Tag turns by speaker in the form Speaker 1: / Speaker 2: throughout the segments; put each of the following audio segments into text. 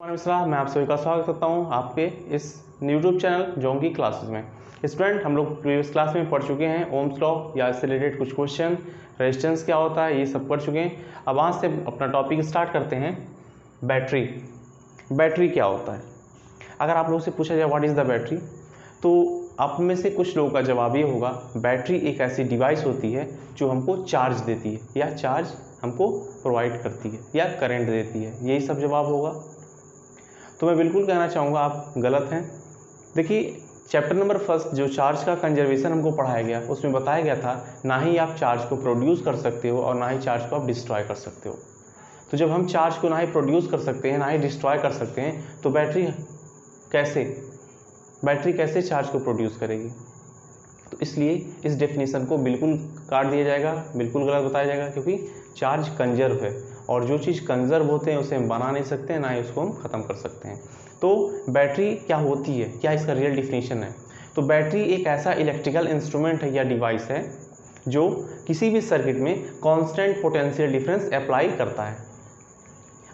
Speaker 1: नमस्कार, मैं आप सभी का स्वागत करता हूं आपके इस यूट्यूब चैनल जोंगी क्लासेस में। स्टूडेंट, हम लोग प्रीवियस क्लास में पढ़ चुके हैं ओम्स लॉ या इससे रिलेटेड कुछ क्वेश्चन, रेजिस्टेंस क्या होता है, ये सब पढ़ चुके हैं। अब आज से अपना टॉपिक स्टार्ट करते हैं। बैटरी क्या होता है? अगर आप लोगों से पूछा जाए व्हाट इज़ द बैटरी, तो आप में से कुछ लोगों का जवाब ये होगा, बैटरी एक ऐसी डिवाइस होती है जो हमको चार्ज देती है या चार्ज हमको प्रोवाइड करती है या करंट देती है। यही सब जवाब होगा। तो मैं बिल्कुल कहना चाहूँगा आप गलत हैं। देखिए, चैप्टर नंबर 1 जो चार्ज का कंजर्वेशन हमको पढ़ाया गया, उसमें बताया गया था ना ही आप चार्ज को प्रोड्यूस कर सकते हो और ना ही चार्ज को आप डिस्ट्रॉय कर सकते हो। तो जब हम चार्ज को ना ही प्रोड्यूस कर सकते हैं ना ही डिस्ट्रॉय कर सकते हैं, तो बैटरी कैसे चार्ज को प्रोड्यूस करेगी? तो इसलिए इस डेफिनेशन को बिल्कुल काट दिया जाएगा, बिल्कुल गलत बताया जाएगा, क्योंकि चार्ज कंजर्व है और जो चीज़ कंजर्व होते हैं उसे हम बना नहीं सकते हैं, ना ही उसको हम ख़त्म कर सकते हैं। तो बैटरी क्या होती है, क्या इसका रियल डिफिनीशन है? तो बैटरी एक ऐसा इलेक्ट्रिकल इंस्ट्रूमेंट है या डिवाइस है जो किसी भी सर्किट में कांस्टेंट पोटेंशियल डिफरेंस अप्लाई करता है।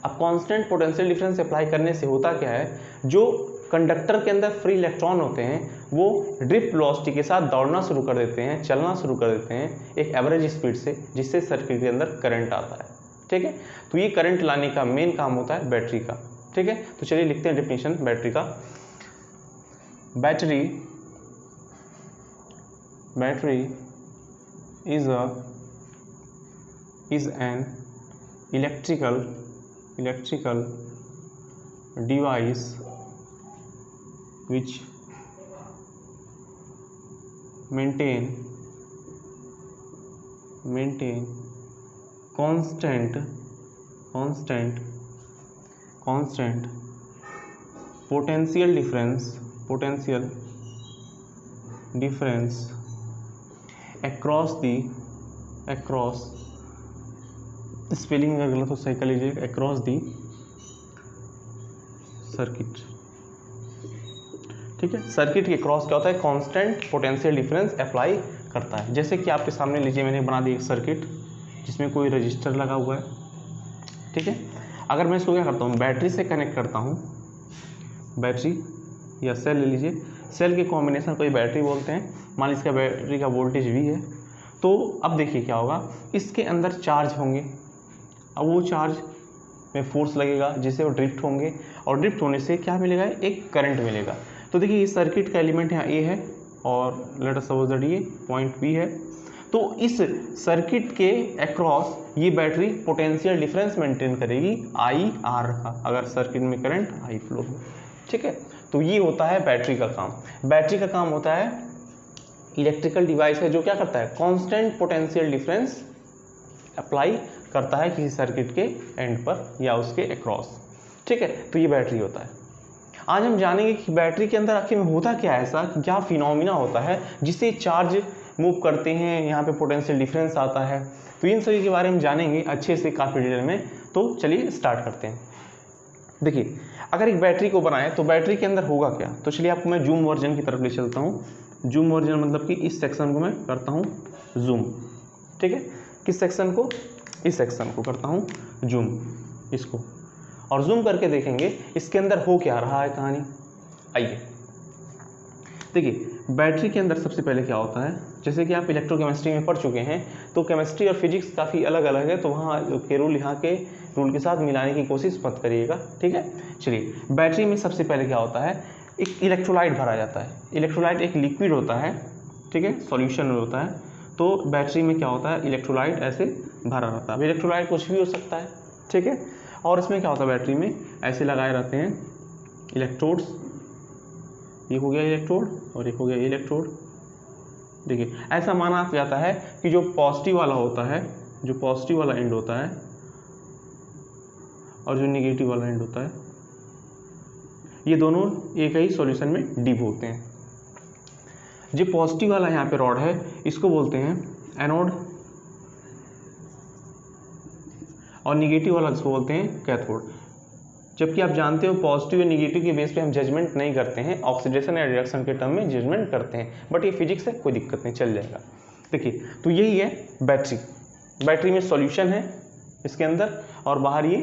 Speaker 1: अब कांस्टेंट पोटेंशियल डिफरेंस अप्लाई करने से होता क्या है, जो कंडक्टर के अंदर फ्री इलेक्ट्रॉन होते हैं वो ड्रिफ्ट वेलोसिटी के साथ दौड़ना शुरू कर देते हैं, चलना शुरू कर देते हैं एक एवरेज स्पीड से, जिससे सर्किट के अंदर करंट आता है। ठीक है, तो ये करंट लाने का मेन काम होता है बैटरी का। ठीक है, तो चलिए लिखते हैं डेफिनेशन बैटरी का। Battery is an electrical device which maintain constant potential difference across spelling अगर गलत हो सही कर लीजिए, अक्रॉस दी सर्किट। ठीक है, सर्किट के क्रॉस क्या होता है, कांस्टेंट पोटेंशियल डिफरेंस अप्लाई करता है। जैसे कि आपके सामने लीजिए, मैंने बना दी एक सर्किट जिसमें कोई रजिस्टर लगा हुआ है। ठीक है, अगर मैं इसको क्या करता हूँ, बैटरी से कनेक्ट करता हूँ, बैटरी या सेल ले लीजिए, सेल के कॉम्बिनेशन को बैटरी बोलते हैं। मान लीजिए इसका बैटरी का वोल्टेज V है। तो अब देखिए क्या होगा, इसके अंदर चार्ज होंगे। अब वो चार्ज में फोर्स लगेगा जिससे वो ड्रिफ्ट होंगे और ड्रिफ्ट होने से क्या मिलेगा, एक करंट मिलेगा। तो देखिए इस सर्किट का एलिमेंट यहाँ A है और लेट अस सपोज दैट ये पॉइंट B है। तो इस सर्किट के अक्रॉस ये बैटरी पोटेंशियल डिफरेंस मेंटेन करेगी IR का, अगर सर्किट में करंट I फ्लो हो। ठीक है, तो ये होता है बैटरी का काम। बैटरी का काम होता है, इलेक्ट्रिकल डिवाइस है जो क्या करता है, कांस्टेंट पोटेंशियल डिफरेंस अप्लाई करता है किसी सर्किट के एंड पर या उसके अक्रॉस। ठीक है, तो ये बैटरी होता है। आज हम जानेंगे कि बैटरी के अंदर आखिर में होता क्या है, ऐसा क्या फिनोमिना होता है जिससे चार्ज मूव करते हैं, यहाँ पे पोटेंशियल डिफरेंस आता है। तो इन सभी के बारे में जानेंगे अच्छे से, काफ़ी डिटेल में। तो चलिए स्टार्ट करते हैं। देखिए, अगर एक बैटरी को बनाए तो बैटरी के अंदर होगा क्या, तो चलिए आपको मैं जूम वर्जन की तरफ ले चलता हूँ। जूम वर्जन मतलब कि इस सेक्शन को मैं करता हूँ जूम। ठीक है, किस सेक्शन को, इस सेक्शन को करता हूँ जूम, इसको, और जूम करके देखेंगे इसके अंदर हो क्या रहा है कहानी। आइए देखिए, बैटरी के अंदर सबसे पहले क्या होता है, जैसे कि आप इलेक्ट्रोकेमिस्ट्री में पढ़ चुके हैं, तो केमिस्ट्री और फिजिक्स काफ़ी अलग अलग है, तो वहाँ के रूल यहाँ के रूल के साथ मिलाने की कोशिश मत करिएगा। ठीक है, चलिए, बैटरी में सबसे पहले क्या होता है, एक इलेक्ट्रोलाइट भरा जाता है। इलेक्ट्रोलाइट एक लिक्विड होता है, ठीक है, सॉल्यूशन में होता है। तो बैटरी में क्या होता है, इलेक्ट्रोलाइट ऐसे भरा रहता है। अब इलेक्ट्रोलाइट कुछ भी हो सकता है। ठीक है, और इसमें क्या होता है, बैटरी में ऐसे लगाए रहते हैं इलेक्ट्रोड्स। ये हो गया इलेक्ट्रोड और एक हो गया इलेक्ट्रोड। देखिए, ऐसा माना जाता है कि जो पॉजिटिव वाला होता है, जो पॉजिटिव वाला एंड होता है और जो निगेटिव वाला एंड होता है, ये दोनों एक ही सॉल्यूशन में डिप होते हैं। जो पॉजिटिव वाला यहाँ पे रॉड है, इसको बोलते हैं एनोड, और निगेटिव वाला जिसको बोलते हैं कैथोड। जबकि आप जानते हो पॉजिटिव और निगेटिव के बेस पे हम जजमेंट नहीं करते हैं, ऑक्सीडेशन या रिडक्शन के टर्म में जजमेंट करते हैं, बट ये फिजिक्स है, कोई दिक्कत नहीं, चल जाएगा। देखिए, तो यही है बैटरी। बैटरी में सॉल्यूशन है इसके अंदर और बाहर ये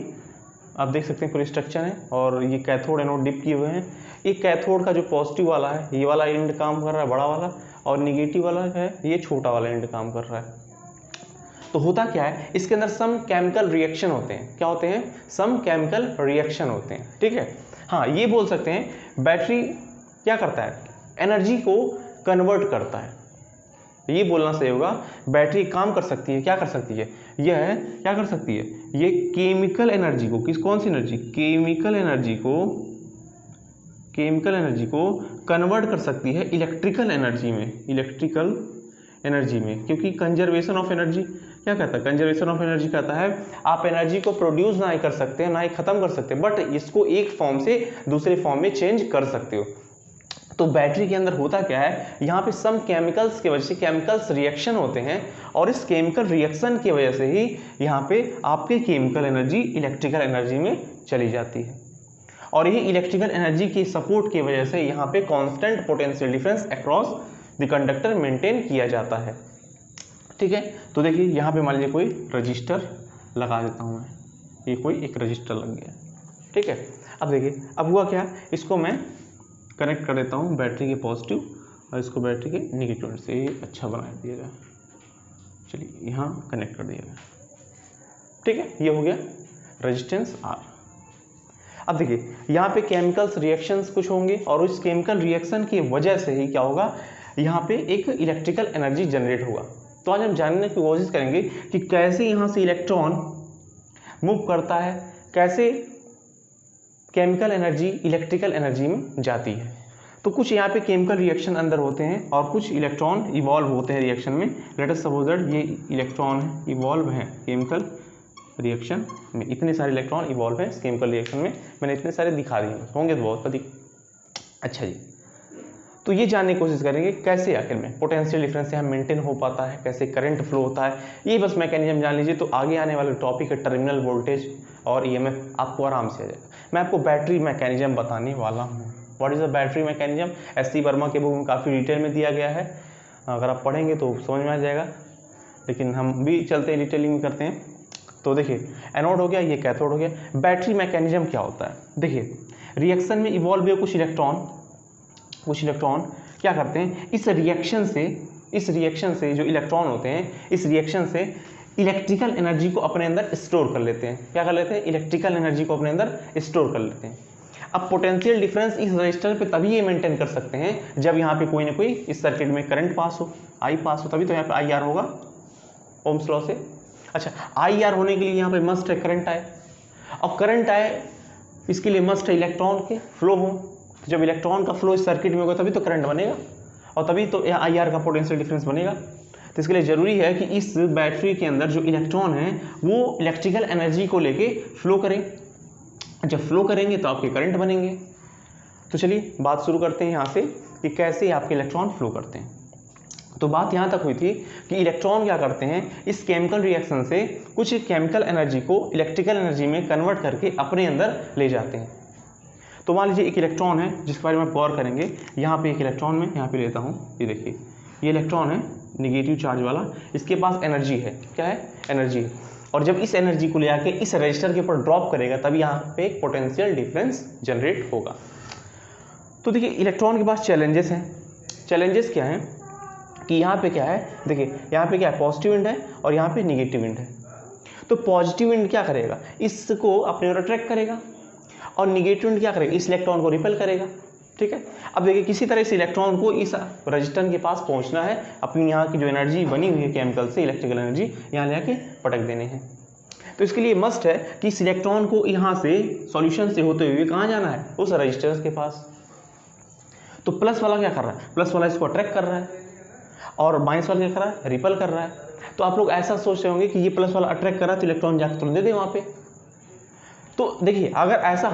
Speaker 1: आप देख सकते हैं पूरी स्ट्रक्चर है, और ये कैथोड एनोड डिप किए हुए हैं। ये कैथोड का जो पॉजिटिव वाला है ये वाला एंड काम कर रहा है बड़ा वाला, और निगेटिव वाला है ये छोटा वाला एंड काम कर रहा है। तो होता क्या है, इसके अंदर सम केमिकल रिएक्शन होते हैं। क्या होते हैं? सम केमिकल रिएक्शन होते हैं, ठीक है। हाँ, ये बोल सकते हैं बैटरी क्या करता है, एनर्जी को कन्वर्ट करता है, ये बोलना सही होगा। बैटरी काम कर सकती है, क्या कर सकती है, यह क्या कर सकती है, ये केमिकल एनर्जी को, कौन सी एनर्जी, केमिकल एनर्जी को कन्वर्ट कर सकती है इलेक्ट्रिकल एनर्जी में, क्योंकि कंजर्वेशन ऑफ एनर्जी क्या कहता है, कंजर्वेशन ऑफ एनर्जी कहता है आप एनर्जी को प्रोड्यूस ना ही कर सकते हैं ना ही खत्म कर सकते, बट इसको एक फॉर्म से दूसरे फॉर्म में चेंज कर सकते हो। तो बैटरी के अंदर होता क्या है, यहाँ पे सम केमिकल्स की वजह से केमिकल्स रिएक्शन होते हैं, और इस केमिकल रिएक्शन की वजह से ही यहाँ पे आपके केमिकल एनर्जी इलेक्ट्रिकल एनर्जी में चली जाती है, और यही इलेक्ट्रिकल एनर्जी की सपोर्ट की वजह से यहाँ पे constant potential difference across the conductor maintain किया जाता है, ठीक है। तो देखिए यहाँ पे मान लीजिए कोई रजिस्टर लगा देता हूँ मैं, ये कोई एक रजिस्टर लग गया, ठीक है। अब देखिए अब हुआ क्या, इसको मैं कनेक्ट कर देता हूँ बैटरी के पॉजिटिव और इसको बैटरी के निगेटिव से, अच्छा बना दिएगा, चलिए यहाँ कनेक्ट कर दिएगा, ठीक है। ये हो गया रेजिस्टेंस R। अब देखिए यहाँ पे केमिकल्स रिएक्शंस कुछ होंगे, और उस केमिकल रिएक्शन की वजह से ही क्या होगा, यहाँ पे एक इलेक्ट्रिकल एनर्जी जनरेट होगा। तो आज हम जानने की कोशिश करेंगे कि कैसे यहाँ से इलेक्ट्रॉन मूव करता है, कैसे केमिकल एनर्जी इलेक्ट्रिकल एनर्जी में जाती है। तो कुछ यहाँ पे केमिकल रिएक्शन अंदर होते हैं और कुछ इलेक्ट्रॉन इवॉल्व होते हैं रिएक्शन में। लेट अस सपोज दैट ये इलेक्ट्रॉन है इवॉल्व है केमिकल रिएक्शन में, इतने सारे इलेक्ट्रॉन इवॉल्व है इस केमिकल रिएक्शन में, मैंने इतने सारे दिखा दिए होंगे तो बहुत अधिक। अच्छा जी, तो ये जानने की कोशिश करेंगे कैसे आखिर में पोटेंशियल डिफरेंस यहाँ मेंटेन हो पाता है, कैसे करंट फ्लो होता है, ये बस मैकेनिज्म जान लीजिए। तो आगे आने वाले टॉपिक है टर्मिनल वोल्टेज और ईएमएफ, आपको आराम से आ जाएगा। मैं आपको बैटरी मैकेनिज्म बताने वाला हूँ। What is the battery mechanism, SC. Verma के बुक में काफ़ी डिटेल में दिया गया है, अगर आप पढ़ेंगे तो समझ में आ जाएगा, लेकिन हम भी चलते हैं डिटेलिंग करते हैं। तो देखिए एनोड हो गया, ये कैथोड हो गया। बैटरी मैकेनिज्म क्या होता है, देखिए रिएक्शन में इवॉल्व हुए कुछ इलेक्ट्रॉन क्या करते हैं, इस रिएक्शन से जो इलेक्ट्रॉन होते हैं, इस रिएक्शन से इलेक्ट्रिकल एनर्जी को अपने अंदर स्टोर कर लेते हैं। क्या कर लेते हैं, इलेक्ट्रिकल एनर्जी को अपने अंदर स्टोर कर लेते हैं। अब पोटेंशियल डिफरेंस इस रजिस्टर पे तभी ये मेंटेन कर सकते हैं जब यहाँ पे कोई ना कोई इस सर्किट में करंट पास हो, आई पास हो, तभी तो यहाँ पे आई आर होगा ओम्स लॉ से। अच्छा, आई आर होने के लिए यहाँ पे मस्ट है करंट आए, और करंट आए इसके लिए मस्ट है इलेक्ट्रॉन के फ्लो हो। जब इलेक्ट्रॉन का फ्लो इस सर्किट में होगा तभी तो करंट बनेगा, और तभी तो यहाँ आई आर का पोटेंशियल डिफरेंस बनेगा। तो इसके लिए ज़रूरी है कि इस बैटरी के अंदर जो इलेक्ट्रॉन है वो इलेक्ट्रिकल एनर्जी को लेके फ्लो करें। जब फ्लो करेंगे तो आपके करंट बनेंगे। तो चलिए बात शुरू करते हैं यहाँ से कि कैसे आपके इलेक्ट्रॉन फ्लो करते हैं। तो बात यहाँ तक हुई थी कि इलेक्ट्रॉन क्या करते हैं, इस केमिकल रिएक्शन से कुछ केमिकल एनर्जी को इलेक्ट्रिकल एनर्जी में कन्वर्ट करके अपने अंदर ले जाते हैं। तो मान लीजिए एक इलेक्ट्रॉन है जिसके बारे में आप गौर करेंगे। यहाँ पे एक इलेक्ट्रॉन में यहाँ पे लेता हूँ, ये देखिए ये इलेक्ट्रॉन है निगेटिव चार्ज वाला, इसके पास एनर्जी है, क्या है, एनर्जी है। और जब इस एनर्जी को ले आके इस रजिस्टर के ऊपर ड्रॉप करेगा तभी यहाँ पे एक पोटेंशियल डिफरेंस जनरेट होगा। तो देखिए इलेक्ट्रॉन के पास चैलेंजेस हैं। चैलेंजेस क्या हैं कि यहाँ पे क्या है, देखिए यहाँ पे क्या है, पॉजिटिव इंड है और यहाँ पे निगेटिव इंड है। तो पॉजिटिव इंड क्या करेगा, इसको अपने ओर अट्रैक्ट करेगा, और निगेटिव इंड क्या करेगा, इस इलेक्ट्रॉन को रिपेल करेगा, ठीक है। अब देखिए किसी तरह इस इलेक्ट्रॉन को इस रजिस्टर के पास पहुंचना है, अपनी यहाँ की जो एनर्जी बनी हुई है केमिकल से, इलेक्ट्रिकल एनर्जी यहाँ ले आके पटक देने हैं। तो इसके लिए मस्ट है कि इस इलेक्ट्रॉन को यहाँ से सॉल्यूशन से होते हुए कहाँ जाना है, उस रजिस्टर के पास। तो प्लस वाला क्या कर रहा है, प्लस वाला इसको अट्रैक्ट कर रहा है, और माइनस वाला क्या कर रहा है, रिपेल कर रहा है। तो आप लोग ऐसा सोच रहे होंगे कि ये प्लस वाला अट्रैक्ट कर रहा है तो इलेक्ट्रॉन जाकर तुरंत दे दे वहाँ पे। तो देखिए अगर ऐसा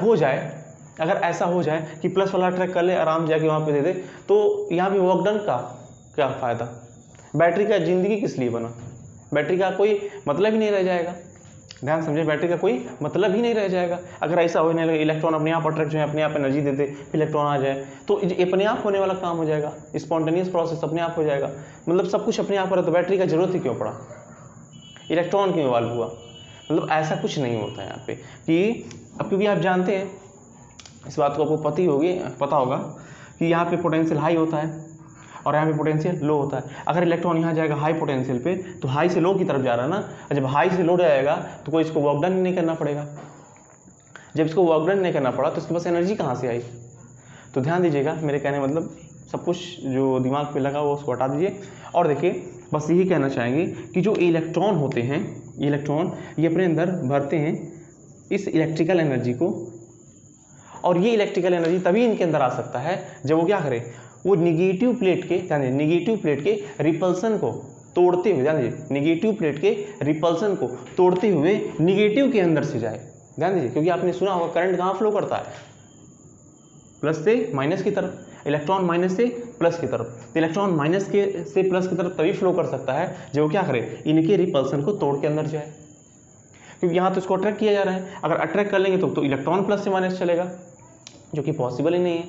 Speaker 1: हो जाए कि प्लस वाला अट्रैक्ट कर ले, आराम जाके वहाँ पे दे दे, तो यहाँ पे वर्क डन का क्या फ़ायदा, बैटरी का ज़िंदगी किस लिए बना, बैटरी का कोई मतलब ही नहीं रह जाएगा। ध्यान समझे, बैटरी का कोई मतलब ही नहीं रह जाएगा अगर ऐसा होने लगे, इलेक्ट्रॉन अपने आप अट्रैक्ट जो है अपने आप एनर्जी दे दे, फिर इलेक्ट्रॉन आ जाए, तो अपने आप होने वाला काम हो जाएगा, स्पॉन्टेनियस प्रोसेस अपने आप हो जाएगा। मतलब सब कुछ अपने आप हो रहा, तो बैटरी का जरूरत ही क्यों पड़ा, इलेक्ट्रॉन क्यों इवॉल्व हुआ। मतलब ऐसा कुछ नहीं होता है यहाँ पे कि अब क्योंकि आप जानते हैं, इस बात को आपको पता होगा कि यहाँ पे पोटेंशियल हाई होता है और यहाँ पे पोटेंशियल लो होता है। अगर इलेक्ट्रॉन यहाँ जाएगा हाई पोटेंशियल पे तो हाई से लो की तरफ जा रहा है ना, और जब हाई से लो जाएगा तो कोई इसको वर्क डन नहीं करना पड़ेगा। जब इसको वर्क डन नहीं करना पड़ा तो इसके पास एनर्जी कहाँ से आई? तो ध्यान दीजिएगा, मेरे कहने मतलब सब कुछ जो दिमाग पे लगा वो उसको हटा दीजिए और देखिए, बस यही कहना चाहेंगे कि जो इलेक्ट्रॉन होते हैं, इलेक्ट्रॉन ये अपने अंदर भरते हैं इस इलेक्ट्रिकल एनर्जी को, और ये इलेक्ट्रिकल एनर्जी तभी इनके अंदर आ सकता है जब वो क्या करे, वो निगेटिव प्लेट के रिपल्सन को तोड़ते हुए, ध्यान दीजिए, निगेटिव प्लेट के रिपल्सन को तोड़ते हुए निगेटिव के अंदर से जाए। ध्यान दीजिए, क्योंकि आपने सुना होगा करंट कहाँ फ्लो करता है, प्लस से माइनस की तरफ, इलेक्ट्रॉन माइनस से प्लस की तरफ। तो इलेक्ट्रॉन माइनस के से प्लस की तरफ तभी फ्लो कर सकता है जब वो क्या करे, इनके रिपल्सन को तोड़ के अंदर जाए, क्योंकि यहाँ तो इसको अट्रैक्ट किया जा रहा है। अगर अट्रैक्ट कर लेंगे तो इलेक्ट्रॉन प्लस से माइनस चलेगा, जो कि पॉसिबल ही नहीं है,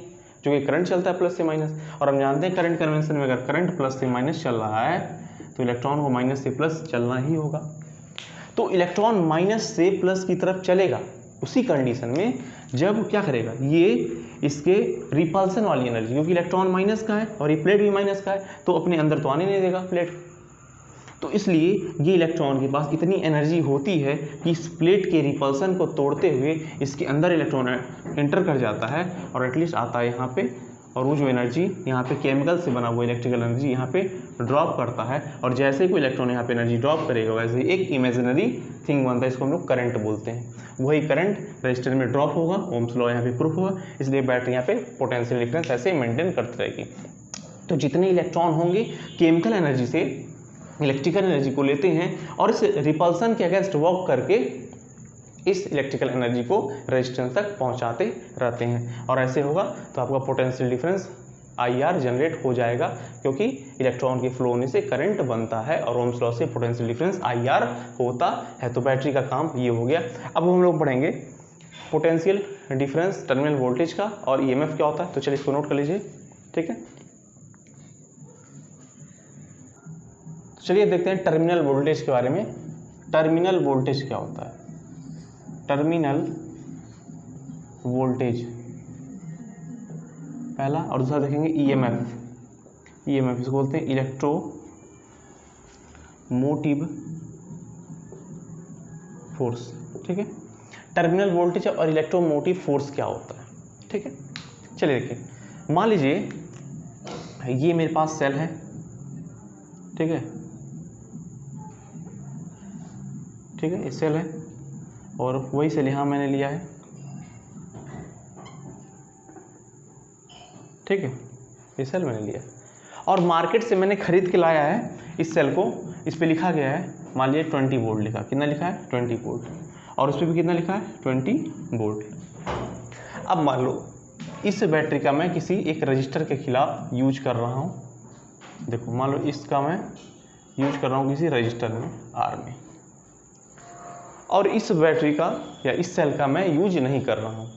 Speaker 1: जो कि करंट चलता है प्लस से माइनस, और हम जानते हैं करंट कन्वेंशन में अगर करंट प्लस से माइनस चल रहा है तो इलेक्ट्रॉन को माइनस से प्लस चलना ही होगा। तो इलेक्ट्रॉन माइनस से प्लस की तरफ चलेगा उसी कंडीशन में जब क्या करेगा, ये इसके रिपल्सन वाली एनर्जी, क्योंकि इलेक्ट्रॉन माइनस का है और ये प्लेट भी माइनस का है, तो अपने अंदर तो आने नहीं देगा प्लेट। तो इसलिए ये इलेक्ट्रॉन के पास इतनी एनर्जी होती है कि इस प्लेट के रिपल्सन को तोड़ते हुए इसके अंदर इलेक्ट्रॉन एंटर कर जाता है और एटलीस्ट आता है यहाँ पे, और वो जो एनर्जी यहाँ पे केमिकल से बना हुआ इलेक्ट्रिकल एनर्जी यहाँ पे ड्रॉप करता है, और जैसे ही कोई इलेक्ट्रॉन यहाँ पे एनर्जी ड्रॉप करेगा वैसे ही एक इमेजिनरी थिंग बनता है, इसको हम लोग करंट बोलते हैं। वही करंट रजिस्टर में ड्रॉप होगा, ओम्स लॉ यहाँ पे प्रूफ होगा, इसलिए बैटरी यहाँ पे पोटेंशियल डिफरेंस ऐसे मेंटेन करती रहेगी। तो जितने इलेक्ट्रॉन होंगे केमिकल एनर्जी से इलेक्ट्रिकल एनर्जी को लेते हैं और इस रिपल्सन के अगेंस्ट वर्क करके इस इलेक्ट्रिकल एनर्जी को रेजिस्टेंस तक पहुंचाते रहते हैं, और ऐसे होगा तो आपका पोटेंशियल डिफरेंस IR जनरेट हो जाएगा, क्योंकि इलेक्ट्रॉन के फ्लो होने से करंट बनता है और ओम्स लॉ से पोटेंशियल डिफरेंस IR होता है। तो बैटरी का काम ये हो गया। अब हम लोग पढ़ेंगे पोटेंशियल डिफरेंस टर्मिनल वोल्टेज का और EMF क्या होता है, तो चलिए इसको नोट कर लीजिए, ठीक है। चलिए देखते हैं टर्मिनल वोल्टेज के बारे में। टर्मिनल वोल्टेज क्या होता है? टर्मिनल वोल्टेज पहला, और दूसरा देखेंगे EMF इसको बोलते हैं इलेक्ट्रो मोटिव फोर्स, ठीक है। टर्मिनल वोल्टेज और इलेक्ट्रोमोटिव फोर्स क्या होता है, ठीक है। चलिए देखिए, मान लीजिए ये मेरे पास सेल है, ठीक है, ये सेल है और वही सेल यहाँ मैंने लिया है, ठीक है, ये सेल मैंने लिया और मार्केट से मैंने खरीद के लाया है इस सेल को। इस पे लिखा गया है, मान लीजिए 20 वोल्ट लिखा, कितना लिखा है 20 वोल्ट, और उस पर भी कितना लिखा है 20 वोल्ट। अब मान लो इस बैटरी का मैं किसी एक रजिस्टर के खिलाफ यूज कर रहा हूँ, देखो मान लो इसका मैं यूज कर रहा हूँ किसी रजिस्टर में R में, और इस बैटरी का या इस सेल का मैं यूज नहीं कर रहा हूँ।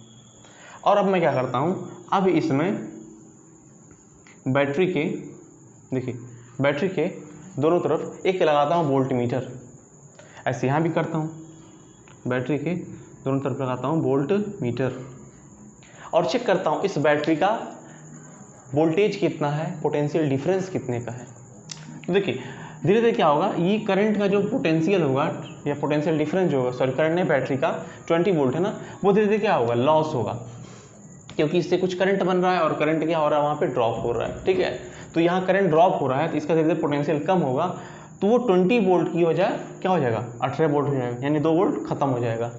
Speaker 1: और अब मैं क्या करता हूँ, अब इसमें बैटरी के, देखिए बैटरी के दोनों तरफ एक लगाता हूँ वोल्ट मीटर, ऐसे यहाँ भी करता हूँ, बैटरी के दोनों तरफ लगाता हूँ वोल्ट मीटर और चेक करता हूँ इस बैटरी का वोल्टेज कितना है, पोटेंशियल डिफरेंस कितने का है। तो देखिए धीरे धीरे क्या होगा, ये करंट का जो पोटेंशियल होगा या पोटेंशियल डिफरेंस जो होगा, सॉरी करंट नहीं, बैटरी का 20 वोल्ट है ना, वो धीरे धीरे क्या होगा, लॉस होगा, क्योंकि इससे कुछ करंट बन रहा है और करंट क्या हो रहा है, वहाँ पे ड्रॉप हो रहा है, ठीक है। तो यहाँ करंट ड्रॉप हो रहा है तो इसका धीरे धीरे पोटेंशियल कम होगा, तो वो 20 वोल्ट की वजह क्या हो जाएगा, 18 वोल्ट हो जाएगा, यानी 2 वोल्ट खत्म हो जाएगा।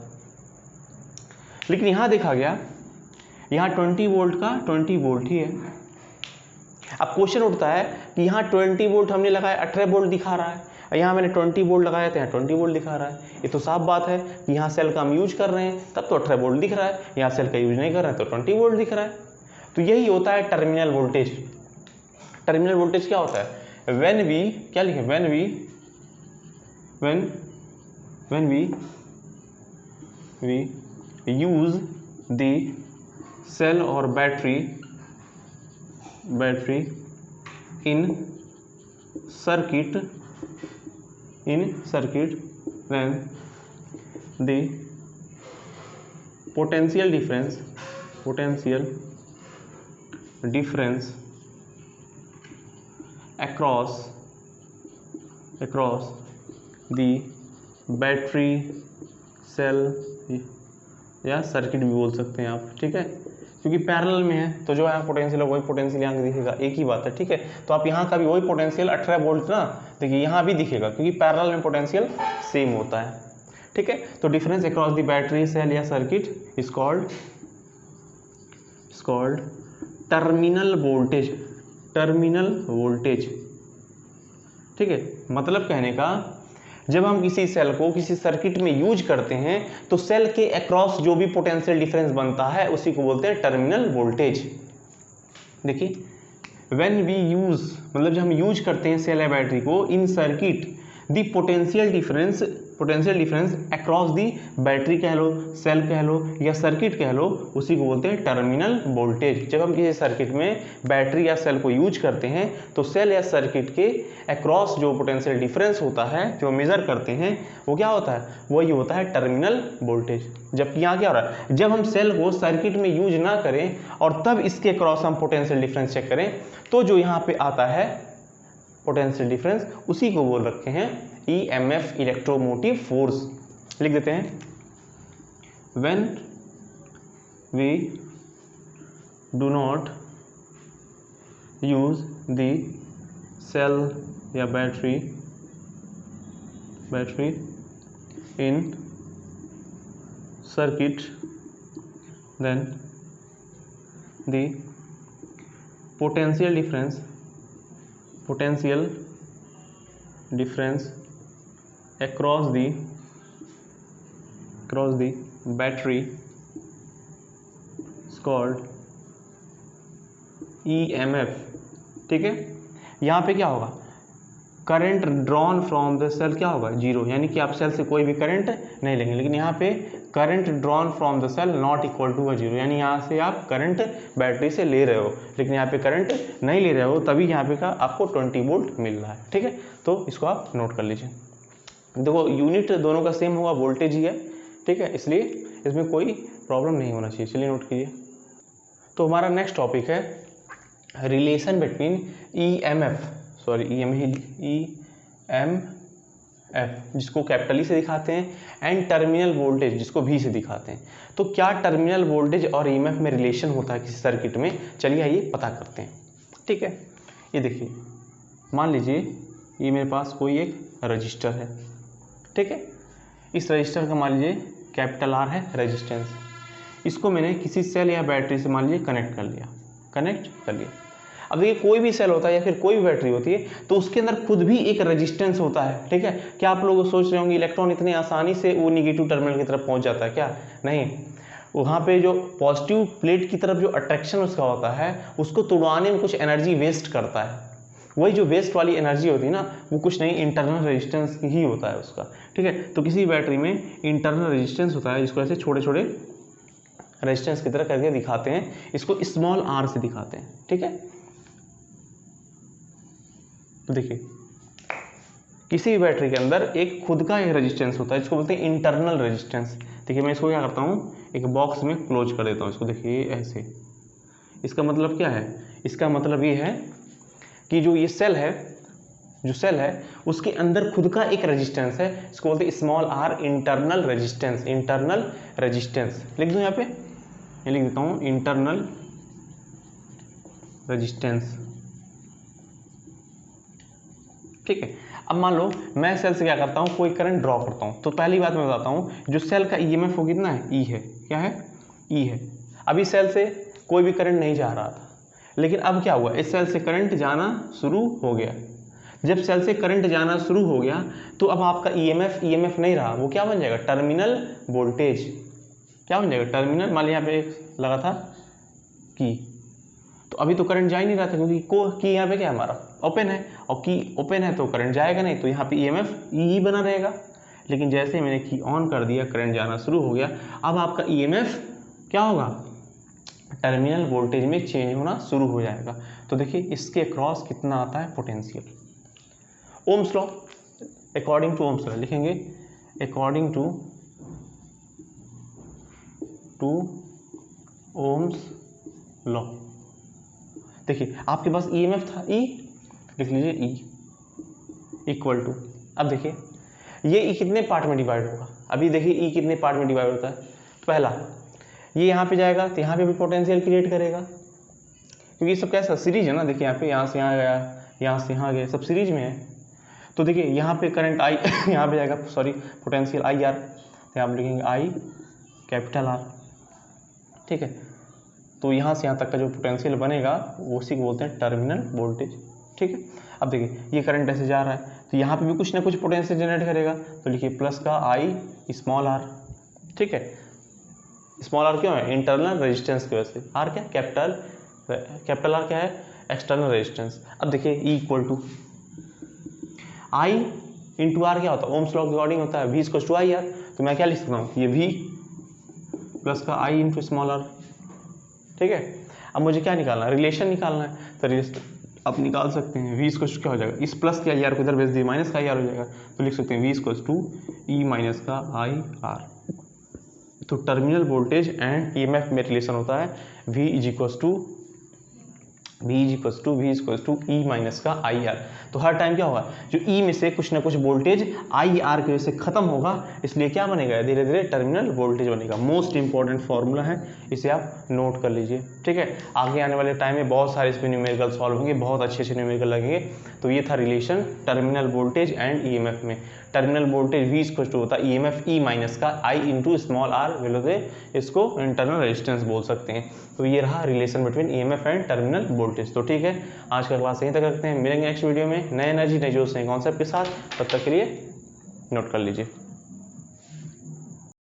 Speaker 1: लेकिन यहाँ देखा गया, यहाँ 20 वोल्ट का 20 वोल्ट ही है। अब क्वेश्चन उठता है कि यहाँ 20 वोल्ट हमने लगाया, 18 वोल्ट दिखा रहा है, यहाँ मैंने 20 वोल्ट लगाया तो यहाँ 20 वोल्ट दिखा रहा है। ये तो साफ बात है कि यहाँ सेल का हम यूज कर रहे हैं तब तो 18 वोल्ट दिख रहा है, यहाँ सेल का यूज नहीं कर रहे हैं तो 20 वोल्ट दिख रहा है। तो यही होता है टर्मिनल वोल्टेज। टर्मिनल वोल्टेज क्या होता है, व्हेन वी, क्या लिखें, when we use the cell और battery in circuit then the potential difference across the battery cell या सर्किट भी बोल सकते हैं आप, ठीक है, क्योंकि पैरेलल में है तो जो है पोटेंशियल वही पोटेंशियल यहाँ दिखेगा, एक ही बात है, ठीक है। तो आप यहाँ का भी वही पोटेंशियल 18 वोल्ट ना, देखिए यहाँ भी दिखेगा क्योंकि पैरेलल में पोटेंशियल सेम होता है, ठीक है। तो difference across the battery cell या circuit is called terminal voltage, ठीक है। मतलब कहने का, जब हम किसी सेल को किसी सर्किट में यूज करते हैं तो सेल के अक्रॉस जो भी पोटेंशियल डिफरेंस बनता है उसी को बोलते हैं टर्मिनल वोल्टेज। देखिए, व्हेन वी यूज, मतलब जब हम यूज करते हैं सेल या बैटरी को in circuit, the potential difference across the battery कह लो, सेल कह लो या सर्किट कह लो, उसी को बोलते हैं टर्मिनल वोल्टेज। जब हम किसी सर्किट में बैटरी या सेल को यूज करते हैं तो सेल या सर्किट के अक्रॉस जो पोटेंशियल डिफरेंस होता है, जो मेजर करते हैं, वो क्या होता है, वही होता है टर्मिनल वोल्टेज। जबकि यहाँ क्या हो रहा है, जब हम सेल को सर्किट में यूज ना करें और तब इसके अक्रॉस हम पोटेंशियल डिफरेंस चेक करें, तो जो यहाँ पे आता है पोटेंशियल डिफरेंस, उसी को बोल रखे हैं EMF, इलेक्ट्रोमोटिव फोर्स। लिख देते हैं, when we do not use the cell या battery in circuit, then the potential difference across the battery is called EMF, ठीक है। यहाँ पे क्या होगा, current drawn from the cell क्या होगा, जीरो, यानी कि आप सेल से कोई भी करंट नहीं लेंगे। लेकिन यहाँ पे current drawn from the cell not equal to zero, यानी यहाँ से आप करंट बैटरी से ले रहे हो लेकिन यहाँ पे करंट नहीं ले रहे हो, तभी यहाँ पे का आपको 20 वोल्ट मिल रहा है, ठीक है। तो इसको आप नोट कर लीजिए। देखो, यूनिट दोनों का सेम होगा, वोल्टेज ही है, ठीक है, इसलिए इसमें कोई प्रॉब्लम नहीं होना चाहिए। चलिए नोट कीजिए। तो हमारा नेक्स्ट टॉपिक है रिलेशन बिटवीन EMF, जिसको कैपिटल ई से दिखाते हैं, एंड टर्मिनल वोल्टेज, जिसको V से दिखाते हैं। तो क्या टर्मिनल वोल्टेज और EMF में रिलेशन होता है किसी सर्किट में, चलिए आइए पता करते हैं, ठीक है। ये देखिए, मान लीजिए ये मेरे पास कोई एक रजिस्टर है, ठीक है। इस रजिस्टर का मान लीजिए कैपिटल R है रेजिस्टेंस, इसको मैंने किसी सेल या बैटरी से मान लीजिए कनेक्ट कर लिया। अब देखिए, कोई भी सेल होता है या फिर कोई भी बैटरी होती है तो उसके अंदर खुद भी एक रेजिस्टेंस होता है, ठीक है। क्या आप लोग सोच रहे होंगे इलेक्ट्रॉन इतने आसानी से वो निगेटिव टर्मिनल की तरफ पहुंच जाता है, क्या नहीं। वहाँ पे जो पॉजिटिव प्लेट की तरफ जो अट्रैक्शन उसका होता है, उसको तोड़वाने में कुछ एनर्जी वेस्ट करता है। वही जो वेस्ट वाली एनर्जी होती है ना, वो कुछ नहीं, इंटरनल रेजिस्टेंस ही होता है उसका, ठीक है। तो किसी बैटरी में इंटरनल रेजिस्टेंस होता है, जिसको ऐसे छोटे छोटे रेजिस्टेंस की तरह करके दिखाते हैं, इसको स्मॉल r से दिखाते हैं, ठीक है। तो देखिए, किसी भी बैटरी के अंदर एक खुद का एक रेजिस्टेंस होता है, जिसको बोलते हैं इंटरनल रेजिस्टेंस। देखिए, मैं इसको क्या करता हूँ, एक बॉक्स में क्लोज कर देता हूँ इसको, देखिए ऐसे। इसका मतलब क्या है, इसका मतलब ये है कि जो ये सेल है उसके अंदर खुद का एक रेजिस्टेंस है, इसको बोलते हैं स्मॉल r, इंटरनल रेजिस्टेंस। लिख दूँ यहाँ पे, ये लिख देता हूँ इंटरनल रेजिस्टेंस, ठीक है। अब मान लो मैं सेल से क्या करता हूँ, कोई करंट ड्रॉ करता हूँ, तो पहली बात मैं बताता हूँ, जो सेल का EMF वो कितना है, E है, क्या है, E है। अभी सेल से कोई भी करंट नहीं जा रहा था, लेकिन अब क्या हुआ, इस सेल से करंट जाना शुरू हो गया। जब सेल से करंट जाना शुरू हो गया तो अब आपका EMF नहीं रहा, वो क्या बन जाएगा, टर्मिनल वोल्टेज। क्या बन जाएगा, टर्मिनल। मान लिया यहाँ पे लगा था की, तो अभी तो करंट जा ही नहीं रहा था, क्योंकि की यहाँ पे क्या है, हमारा ओपन है, और की ओपन है तो करंट जाएगा नहीं, तो यहाँ पे EMF ही बना रहेगा। लेकिन जैसे मैंने की ऑन कर दिया, करंट जाना शुरू हो गया, अब आपका EMF क्या होगा, टर्मिनल वोल्टेज में चेंज होना शुरू हो जाएगा। तो देखिए, इसके क्रॉस कितना आता है potential. Ohm's law, according to Ohm's law लिखेंगे, according to to Ohm's law. देखिए आपके पास ईएमएफ था ई, लिख लीजिए ई इक्वल टू, अब देखिए ये ई कितने पार्ट में डिवाइड होगा, अभी देखिए ई कितने पार्ट में डिवाइड होता है। पहला ये यहाँ पे जाएगा तो यहाँ पे भी पोटेंशियल क्रिएट करेगा, क्योंकि ये सब कैसा सीरीज है ना। देखिए यहाँ पे यहाँ से यहाँ गया, यहाँ से यहाँ गया, सब सीरीज में है। तो देखिए यहाँ पे करंट आई यहाँ पे जाएगा, सॉरी पोटेंशियल आई आर, तो यहाँ पे लिखेंगे आई कैपिटल आर, ठीक है। तो यहाँ से यहाँ तक का जो पोटेंशियल बनेगा वो उसी को बोलते हैं टर्मिनल वोल्टेज, ठीक है। अब देखिए ये करंट ऐसे जा रहा है तो यहाँ पे भी कुछ ना कुछ पोटेंशियल जनरेट करेगा, तो लिखिए प्लस का आई स्मॉल आर, ठीक है। स्मॉल आर क्यों है, इंटरनल रेजिस्टेंस की वजह से। आर क्या, कैपिटल आर क्या है, एक्सटर्नल रेजिस्टेंस। अब देखिए E equal to I into R क्या होता है, ओम्स लॉ के अकॉर्डिंग होता है V equal to I R. तो मैं क्या लिख सकता हूँ, ये वी प्लस का आई इंटू स्मॉल आर, ठीक है। अब मुझे क्या निकालना है, रिलेशन निकालना है। तो रिलेशन आप निकाल सकते हैं, वी इक्वल टू क्या हो जाएगा, इस प्लस के आई आर को इधर भेज दिए, माइनस का आई आर हो जाएगा, तो लिख सकते हैं V equal to E minus का आई आर। तो टर्मिनल वोल्टेज एंड ईएमएफ में रिलेशन होता है V is equal to E minus का आई आर। तो हर टाइम क्या होगा, जो ई में से कुछ ना कुछ वोल्टेज आई आर की वजह से खत्म होगा, इसलिए क्या बनेगा, धीरे धीरे टर्मिनल वोल्टेज बनेगा। मोस्ट इंपॉर्टेंट फॉर्मूला है, इसे आप नोट कर लीजिए, ठीक है। आगे आने वाले टाइम में बहुत सारे इसमें न्यूमेरिकल सॉल्व होंगे, बहुत अच्छे अच्छे न्यूमेरिकल लगेंगे। तो ये था relation terminal voltage and EMF में। Terminal voltage V equal to होता है ईएमएफ ई माइनस का आई इंटू स्मॉल आर, इसको इंटरनल रेजिस्टेंस बोल सकते हैं। तो ये रहा relation between EMF and terminal voltage. तो ठीक है, आज का क्लास यहीं तक रखते हैं, मिलेंगे नेक्स्ट वीडियो में नए एनर्जी नए जोश नए कॉन्सेप्ट के साथ। तब तक के लिए नोट कर लीजिए।